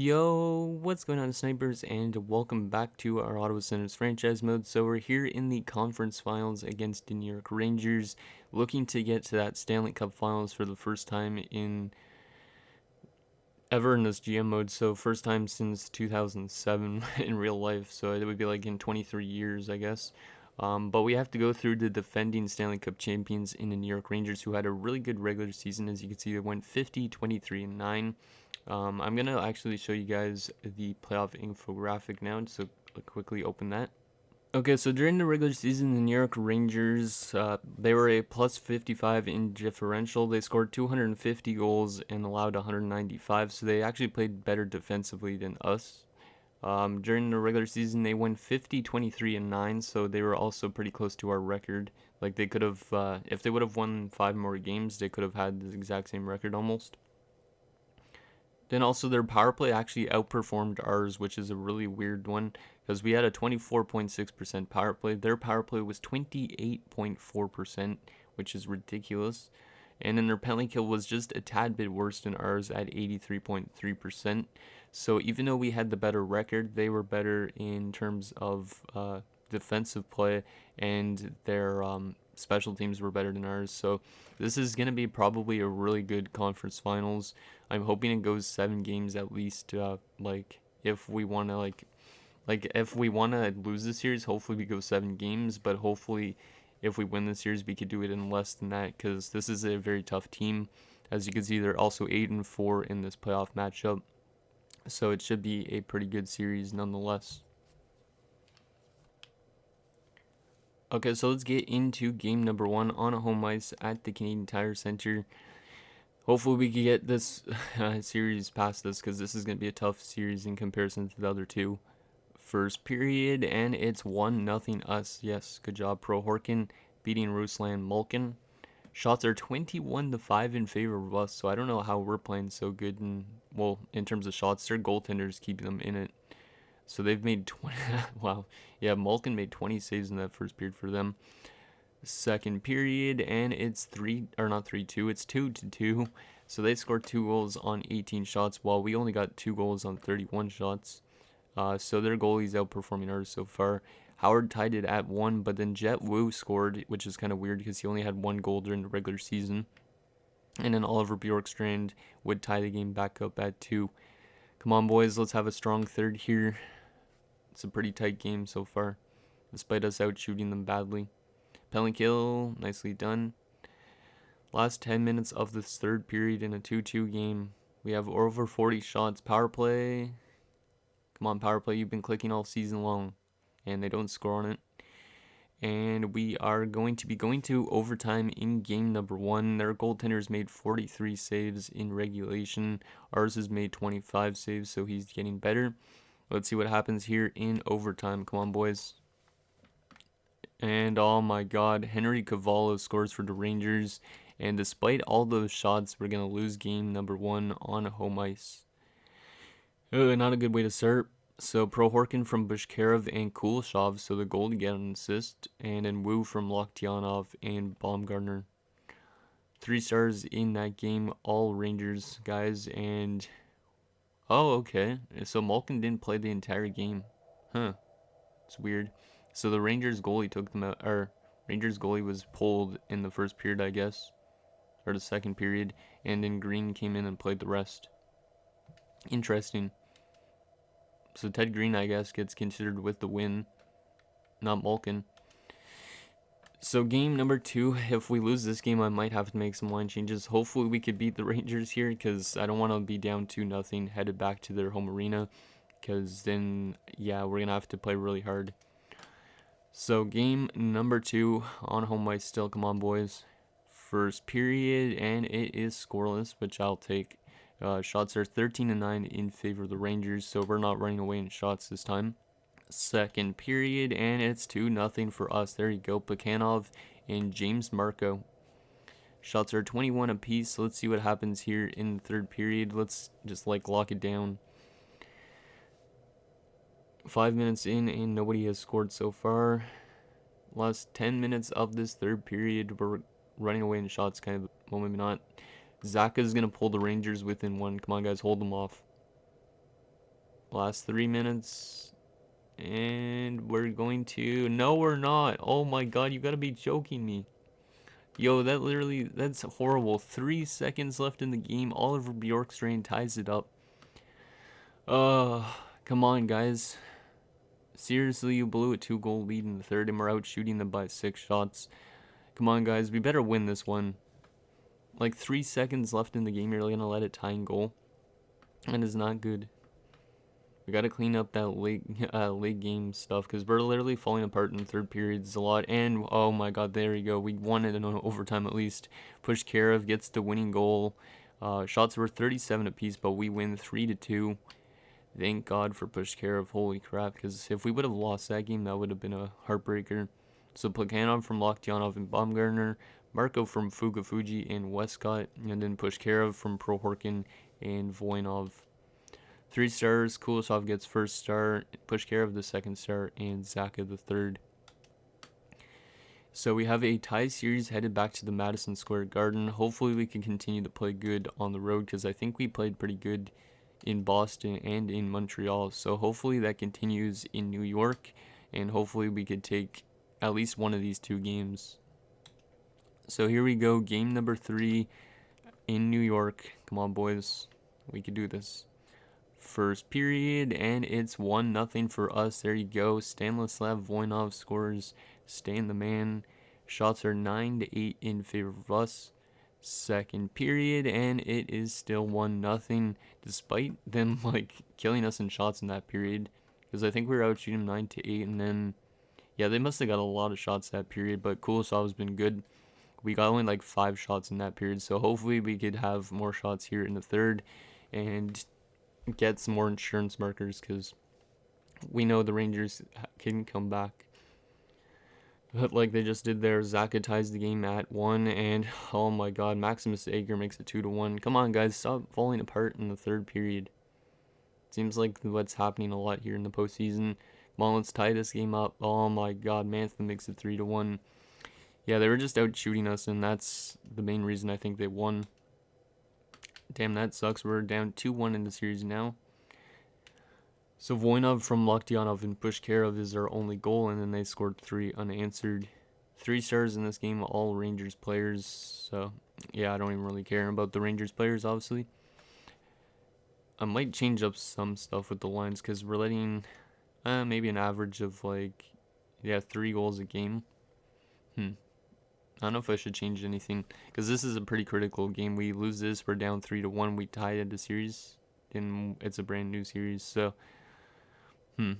Yo, what's going on, snipers, and welcome back to our Ottawa Senators franchise mode. So we're here in the conference finals against the New York Rangers, looking to get to that Stanley Cup finals for the first time ever in this GM mode. So first time since 2007 in real life, so it would be like in 23 years, I guess. But we have to go through the defending Stanley Cup champions in the New York Rangers, who had a really good regular season. As you can see, they went 50, 23, and 9. I'm going to actually show you guys the playoff infographic now, so quickly open that. Okay, so during the regular season, the New York Rangers, they were a plus 55 in differential. They scored 250 goals and allowed 195, so they actually played better defensively than us. During the regular season, they went 50, 23, and 9, so they were also pretty close to our record. Like, they could have, if they would have won 5 more games, they could have had the exact same record almost. Then also their power play actually outperformed ours, which is a really weird one because we had a 24.6% power play. Their power play was 28.4%, which is ridiculous. And then their penalty kill was just a tad bit worse than ours at 83.3%. So even though we had the better record, they were better in terms of defensive play, and their special teams were better than ours. So this is going to be probably a really good conference finals. I'm hoping it goes 7 games at least. Like if we want to if we want to lose the series, hopefully we go 7 games, but hopefully if we win the series, we could do it in less than that, because this is a very tough team. As you can see, they're also 8-4 in this playoff matchup, so it should be a pretty good series nonetheless. Okay, so let's get into game number 1 on home ice at the Canadian Tire Center. Hopefully we can get this series past this, because this is going to be a tough series in comparison to the other two. First period, and it's 1-0 us. Yes, good job, Prohorkin, beating Ruslan Malkin. Shots are 21-5 in favor of us, so I don't know how we're playing so good. In terms of shots, their goaltenders keep them in it. So they've made 20. Wow. Yeah, Malkin made 20 saves in that first period for them. Second period, and it's 3-2. It's 2-2. So they scored 2 goals on 18 shots, while we only got 2 goals on 31 shots. So their goalie's outperforming ours so far. Howard tied it at 1, but then Jet Wu scored, which is kind of weird because he only had 1 goal during the regular season. And then Oliver Bjorkstrand would tie the game back up at 2. Come on, boys, let's have a strong third here. It's a pretty tight game so far, despite us out shooting them badly. Penalty kill, nicely done. Last 10 minutes of this third period in a 2-2 game. We have over 40 shots. Power play. Come on, power play. You've been clicking all season long, and they don't score on it. And we are going to be going to overtime in game number 1. Their goaltenders made 43 saves in regulation. Ours has made 25 saves, so he's getting better. Let's see what happens here in overtime. Come on, boys. And oh my god, Henry Cavallo scores for the Rangers. And despite all those shots, we're going to lose game number 1 on home ice. Not a good way to start. So Prohorkin from Bushkarov and Kuleshov, so the goal to get an assist. And then Wu from Loktionov and Baumgartner. 3 stars in that game, all Rangers guys. And oh, okay. So Malkin didn't play the entire game. Huh. It's weird. So the Rangers goalie took them out, or Rangers goalie was pulled in the first period, I guess, or the second period, and then Green came in and played the rest. Interesting. So Ted Green, I guess, gets considered with the win, not Malkin. So game number 2, if we lose this game, I might have to make some line changes. Hopefully we could beat the Rangers here, because I don't want to be down 2-0 headed back to their home arena, because then, yeah, we're going to have to play really hard. So game number 2 on home ice still. Come on, boys. First period, and it is scoreless, which I'll take. Shots are 13-9 in favor of the Rangers, so we're not running away in shots this time. Second period, and it's 2-0 for us. There you go, Pakhanov and James Marco. Shots are 21 apiece, so let's see what happens here in the third period. Let's just lock it down. 5 minutes in, and nobody has scored so far. Last 10 minutes of this third period, we're running away in shots, kind of. Well, maybe not. Zaka's going to pull the Rangers within 1. Come on, guys, hold them off. Last 3 minutes. And we're going to... No, we're not. Oh my god, you gotta be joking me. Yo, that's horrible. 3 seconds left in the game. Oliver Bjorkstrand ties it up. Come on, guys. Seriously, you blew a 2-goal lead in the third, and we're out shooting them by 6 shots. Come on, guys. We better win this one. Like, 3 seconds left in the game, you're gonna let it tie in goal. That is not good. We gotta clean up that late game stuff, because we're literally falling apart in the third periods a lot. And, oh my god, there we go. We won it in overtime at least. Pushkarev gets the winning goal. Shots were 37 apiece, but we win 3-2. Thank God for Pushkarev. Holy crap, because if we would have lost that game, that would have been a heartbreaker. So Plekhanov from Loktionov and Baumgartner, Marco from Fugafuji and Westcott, and then Pushkarev from Prohorkin and Voinov. 3 stars, Kulisov gets first star, Pushkarev the second star, and Zaka the third. So we have a tie series headed back to the Madison Square Garden. Hopefully we can continue to play good on the road, because I think we played pretty good in Boston and in Montreal. So hopefully that continues in New York, and hopefully we could take at least one of these 2 games. So here we go, game number 3 in New York. Come on, boys. We can do this. First period, and it's 1-0 for us. There you go. Stanislav Voinov scores. Stan the man. Shots are 9-8 in favor of us. Second period, and it is still 1-0, despite them like killing us in shots in that period, because I think we were out shooting 9-8, and then yeah, they must have got a lot of shots that period. But Kulisov's been good. We got only like 5 shots in that period, so hopefully we could have more shots here in the third and get some more insurance markers, because we know the Rangers can come back. But like they just did there, Zaka ties the game at 1, and oh my god, Maximus Ager makes it 2-1. Come on, guys, stop falling apart in the third period. Seems like what's happening a lot here in the postseason. Come on, let's tie this game up. Oh my god, Mantha makes it 3-1. Yeah, they were just out shooting us, and that's the main reason I think they won. Damn, that sucks. We're down 2-1 in the series now. So Voinov from Loktionov and Pushkarev is our only goal, and then they scored 3 unanswered. 3 stars in this game, all Rangers players. So yeah, I don't even really care about the Rangers players, obviously. I might change up some stuff with the lines, because we're letting maybe an average of like 3 goals a game. I don't know if I should change anything, because this is a pretty critical game. We lose this, we're down 3-1. We tied the series, and it's a brand new series. So, you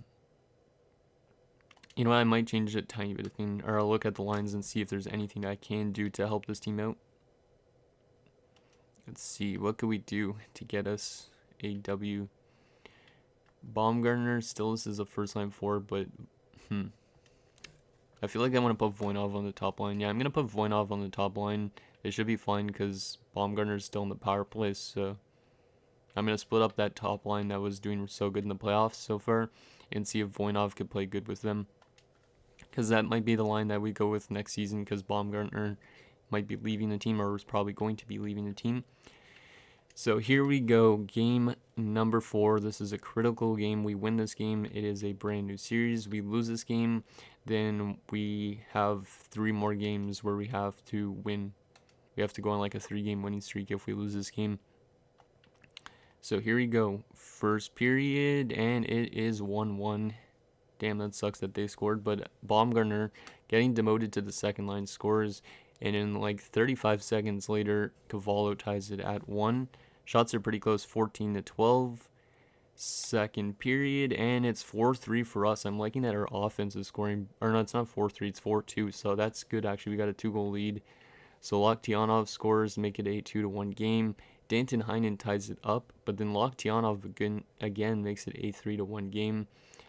know what? I might change a tiny bit of thing, or I'll look at the lines and see if there's anything I can do to help this team out. Let's see, what could we do to get us a W? Baumgartner still is a first line forward, but I feel like I want to put Voinov on the top line. Yeah, I'm going to put Voinov on the top line. It should be fine, because Baumgartner's still in the power play. So I'm going to split up that top line that was doing so good in the playoffs so far, and see if Voinov could play good with them. Because that might be the line that we go with next season, because Baumgartner might be leaving the team, or is probably going to be leaving the team. So here we go, game number 4. This is a critical game. We win this game, it is a brand new series. We lose this game, then we have 3 more games where we have to win. We have to go on like a 3-game winning streak if we lose this game. So here we go, first period, and it is 1-1. Damn, that sucks that they scored, but Baumgartner, getting demoted to the second line, scores, and in like 35 seconds later, Cavallo ties it at 1. Shots are pretty close, 14-12. Second period, and it's 4-3 for us. I'm liking that our offense is scoring, or no, it's not 4-3, it's 4-2, so that's good actually. We got a 2-goal lead. So Loktionov scores, make it a 2-1 game. Danton Heinen ties it up, but then Loktionov again makes it a 3-1 game.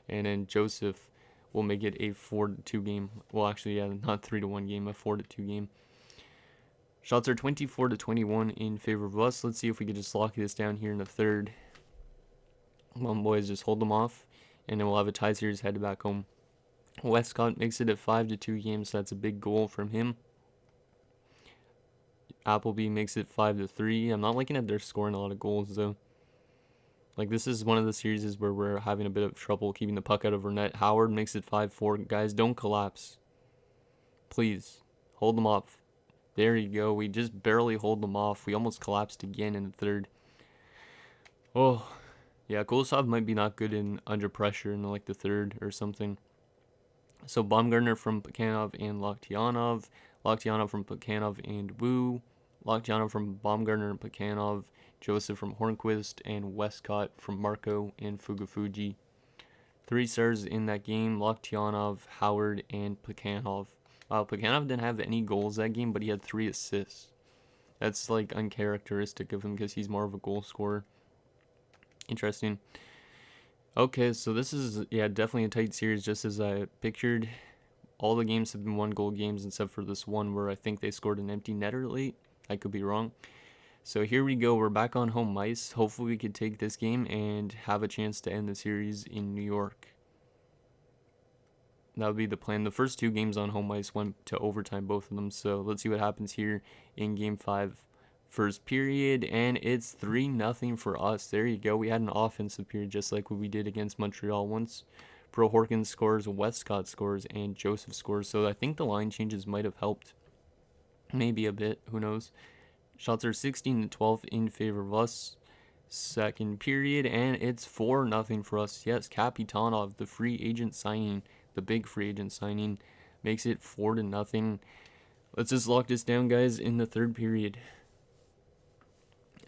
And then Joseph will make it a 4-2 game. Well, actually, yeah, not 3-1 game, a 4-2 game. Shots are 24-21 in favor of us. Let's see if we can just lock this down here in the third. Come on, boys, just hold them off, and then we'll have a tie series headed back home. Westcott makes it a 5-2 game, so that's a big goal from him. Appleby makes it 5-3. I'm not liking that they're scoring a lot of goals, though. Like, this is one of the series where we're having a bit of trouble keeping the puck out of our net. Howard makes it 5-4. Guys, don't collapse. Please, hold them off. There you go. We just barely hold them off. We almost collapsed again in the third. Oh, yeah, Kuleshov might be not good in under pressure in like the third or something. So Baumgartner from Plekhanov and Loktionov. Loktionov from Plekhanov and Wu. Loktionov from Baumgartner and Plekhanov. Joseph from Hornquist, and Westcott from Marco and Fugafuji. 3 stars in that game: Loktionov, Howard, and Plekhanov. Plekhanov didn't have any goals that game, but he had 3 assists. That's like uncharacteristic of him because he's more of a goal scorer. Interesting. Okay, so this is, yeah, definitely a tight series, just as I pictured. All the games have been 1-goal games except for this one where I think they scored an empty netter late. I could be wrong. So here we go. We're back on home ice. Hopefully we could take this game and have a chance to end the series in New York. That would be the plan. The first 2 games on home ice went to overtime, both of them. So let's see what happens here in Game 5. First period, and it's 3-0 for us. There you go. We had an offensive period just like what we did against Montreal once. Prohorkin scores, Westcott scores, and Joseph scores. So I think the line changes might have helped. Maybe a bit. Who knows? Shots are 16-12 in favor of us. Second period, and it's 4-0 for us. Yes, Kapitanov, the free agent signing, the big free agent signing, makes it 4-0. Let's just lock this down, guys, in the third period.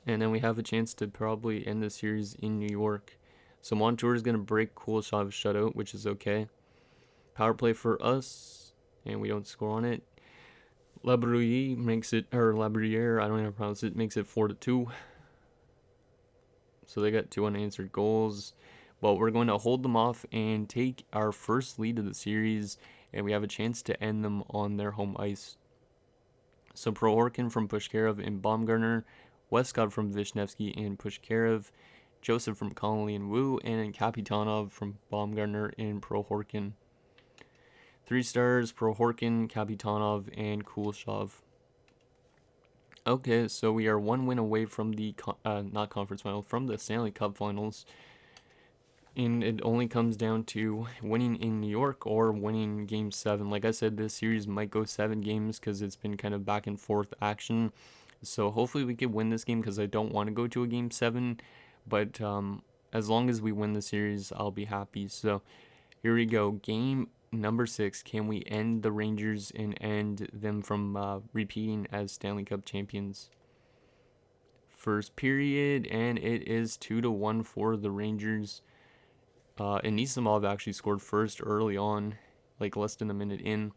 And then we have a chance to probably end the series in New York. So Montour is going to break Kuleshov's shutout, which is okay. Power play for us, and we don't score on it. Labruyere makes it, or Labruyere, I don't know how to pronounce it, makes it 4-2. So they got 2 unanswered goals. But we're going to hold them off and take our first lead of the series, and we have a chance to end them on their home ice. So Prohorkin from Pushkarev and Baumgartner, Westcott from Vishnevsky and Pushkarev, Joseph from Connolly and Wu, and Kapitanov from Baumgartner and Prohorkin. 3 stars: Prohorkin, Kapitanov, and Kuleshov. Okay, so we are 1 win away from the, not conference final, from the Stanley Cup finals. And it only comes down to winning in New York or winning Game 7. Like I said, this series might go 7 games because it's been kind of back and forth action. So hopefully we can win this game because I don't want to go to a Game 7. But as long as we win the series, I'll be happy. So here we go. Game number 6. Can we end the Rangers and end them from repeating as Stanley Cup champions? First period, and it is 2-1 for the Rangers. Anisimov actually scored first early on, like less than a minute in.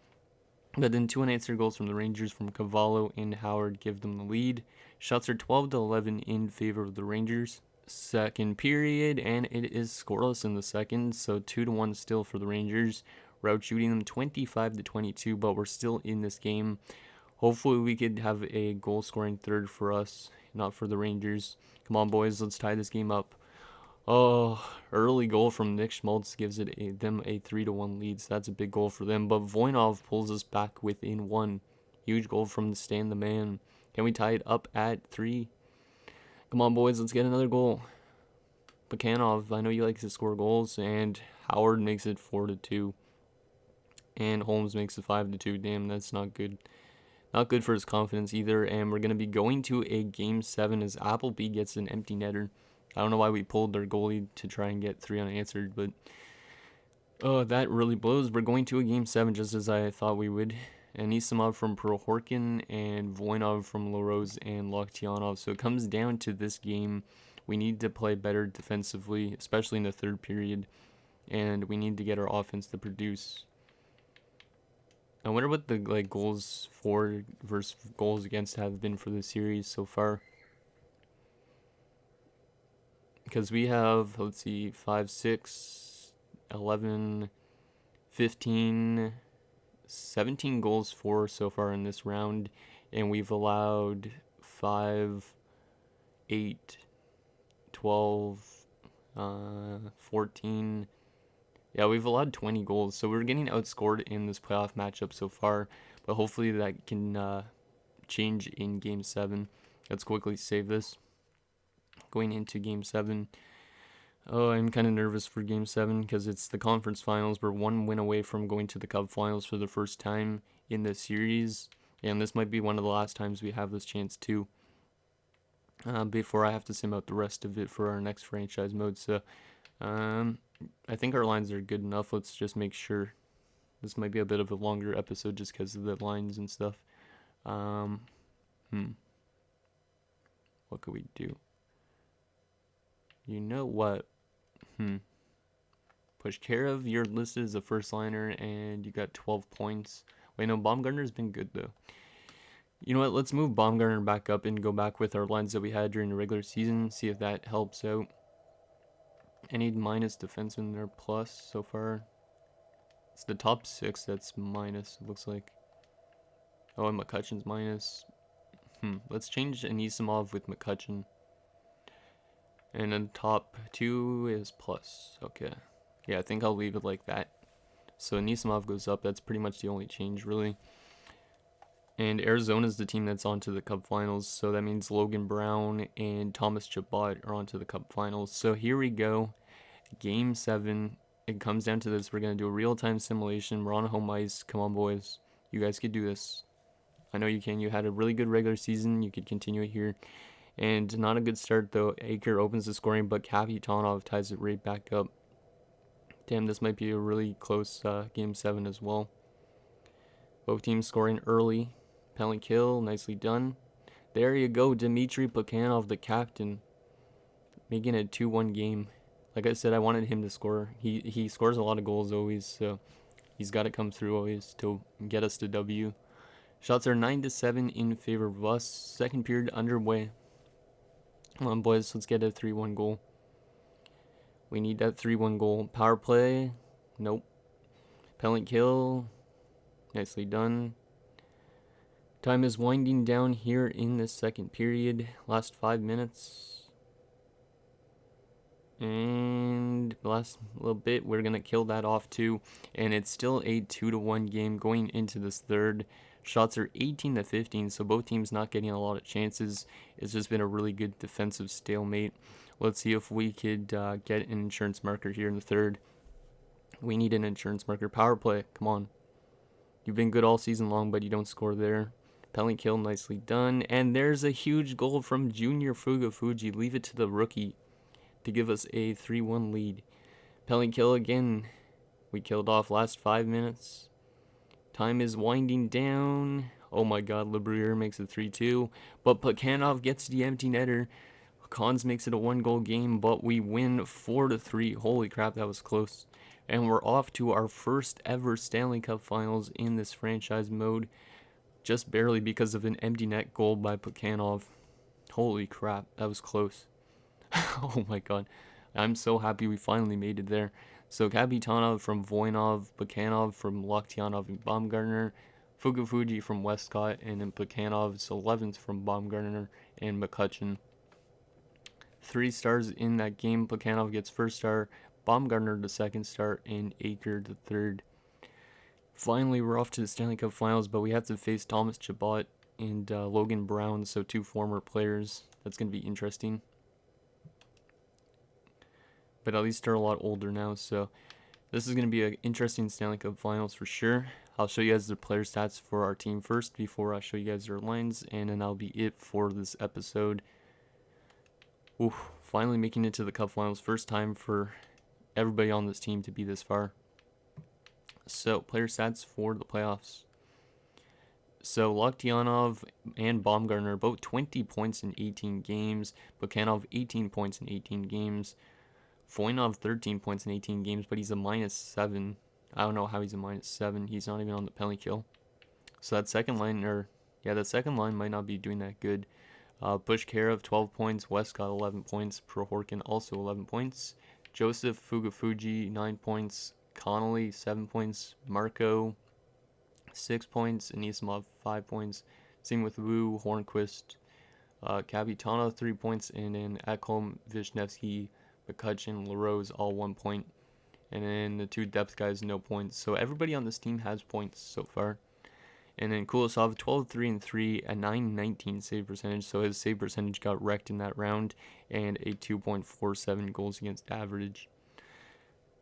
But then 2 unanswered goals from the Rangers from Cavallo and Howard give them the lead. Shots are 12-11 in favor of the Rangers. Second period, and it is scoreless in the second, so 2-1 still for the Rangers. We're out shooting them 25-22, but we're still in this game. Hopefully we could have a goal scoring third for us, not for the Rangers. Come on, boys, let's tie this game up. Oh, early goal from Nick Schmaltz gives them a 3-1 lead, so that's a big goal for them. But Voinov pulls us back within 1. Huge goal from Stan the Man. Can we tie it up at 3? Come on, boys, let's get another goal. Plekhanov, I know you like to score goals, and Howard makes it 4-2. And Holmes makes it 5-2. Damn, that's not good. Not good for his confidence either. And we're going to be going to a Game 7 as Appleby gets an empty netter. I don't know why we pulled their goalie to try and get 3 unanswered, but that really blows. We're going to a Game 7 just as I thought we would. Anisimov from Prohorkin and Voinov from LaRose and Loktionov. So it comes down to this game. We need to play better defensively, especially in the third period, and we need to get our offense to produce. I wonder what the goals for versus goals against have been for the series so far. Because we have, let's see, 5, 6, 11, 15, 17 goals for so far in this round. And we've allowed 5, 8, 12, 14. Yeah, we've allowed 20 goals. So we're getting outscored in this playoff matchup so far. But hopefully that can change in Game 7. Let's quickly save this. Going into Game 7. Oh, I'm kind of nervous for Game 7 because it's the conference finals. We're one win away from going to the Cup finals for the first time in the series. And this might be one of the last times we have this chance too. Before I have to sim out the rest of it for our next franchise mode. So, I think our lines are good enough. Let's just make sure. This might be a bit of a longer episode just because of the lines and stuff. Um, What could we do? You know what? Pushkarov, you're listed as a first liner and you got 12 points. Wait, no, Baumgartner's been good though. You know what? Let's move Baumgartner back up and go back with our lines that we had during the regular season. See if that helps out. Any minus defenseman there plus so far? It's the top 6 that's minus, it looks like. Oh, and McCutcheon's minus. Let's change Anisimov with McCutcheon. And then top 2 is plus. Okay. Yeah, I think I'll leave it like that. So Anisimov goes up. That's pretty much the only change, really. And Arizona's the team that's on to the Cup finals. So that means Logan Brown and Thomas Chabot are on to the Cup finals. So here we go. Game 7. It comes down to this. We're going to do a real-time simulation. We're on home ice. Come on, boys. You guys could do this. I know you can. You had a really good regular season. You could continue it here. And not a good start, though. Aker opens the scoring, but Kapitanov ties it right back up. Damn, this might be a really close Game 7 as well. Both teams scoring early. Penalty kill, nicely done. There you go, Dmitry Plekhanov, the captain, making it a 2-1 game. Like I said, I wanted him to score. He scores a lot of goals always, so he's got to come through always to get us to W. Shots are 9-7 in favor of us. Second period underway. Come on, boys, let's get a 3-1 goal. We need that 3-1 goal. Power play, nope. Penalty kill, nicely done. Time is winding down here in the second period. Last 5 minutes. And last little bit, we're going to kill that off too. And it's still a 2-1 game going into this third. Shots are 18-15, so both teams not getting a lot of chances. It's just been a really good defensive stalemate. Let's see if we could get an insurance marker here in the third. We need an insurance marker. Power play, come on. You've been good all season long, but you don't score there. Penalty kill, nicely done. And there's a huge goal from Junior Fugafuji. Leave it to the rookie to give us a 3-1 lead. Penalty kill again. We killed off last 5 minutes. Time is winding down. Oh my god, Lebriere makes it 3-2. But Plekhanov gets the empty netter. Cons makes it a 1-goal game, but we win 4-3. Holy crap, that was close. And we're off to our first ever Stanley Cup Finals in this franchise mode. Just barely because of an empty net goal by Plekhanov. Holy crap, that was close. Oh my god. I'm so happy we finally made it there. So Kapitanov from Voinov, Plekhanov from Loktianov and Baumgartner, Fugafuji from Westcott, and then Plekhanov's 11th from Baumgartner and McCutcheon. 3 stars in that game. Plekhanov gets first star, Baumgartner the second star, and Aker the third. Finally, we're off to the Stanley Cup Finals, but we have to face Thomas Chabot and Logan Brown, so 2 former players. That's going to be interesting. But at least they're a lot older now, so this is going to be an interesting Stanley Cup Finals for sure. I'll show you guys the player stats for our team first before I show you guys their lines, and then that'll be it for this episode. Oof, finally making it to the Cup Finals. First time for everybody on this team to be this far. So, player stats for the playoffs. So, Loktianov and Baumgartner both 20 points in 18 games. Plekhanov 18 points in 18 games. Voinov 13 points in 18 games, but he's a -7. I don't know how he's a -7. He's not even on the penalty kill. So that second line, that second line might not be doing that good. Pushkarov 12 points. Westcott 11 points. Prohorkin also 11 points. Joseph Fugafuji 9 points. Connolly 7 points. Marco 6 points. Anisimov 5 points. Same with Wu, Hornquist, Kapitanov 3 points, and then Ekholm, Vishnevsky, McCutcheon, LaRose all 1 point. And then the 2 depth guys, no points. So everybody on this team has points so far. And then Kulisov 12-3-3, a 919 save percentage, so his save percentage got wrecked in that round, and a 2.47 goals against average.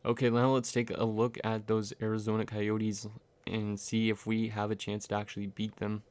Okay, now let's take a look at those Arizona Coyotes and see if we have a chance to actually beat them.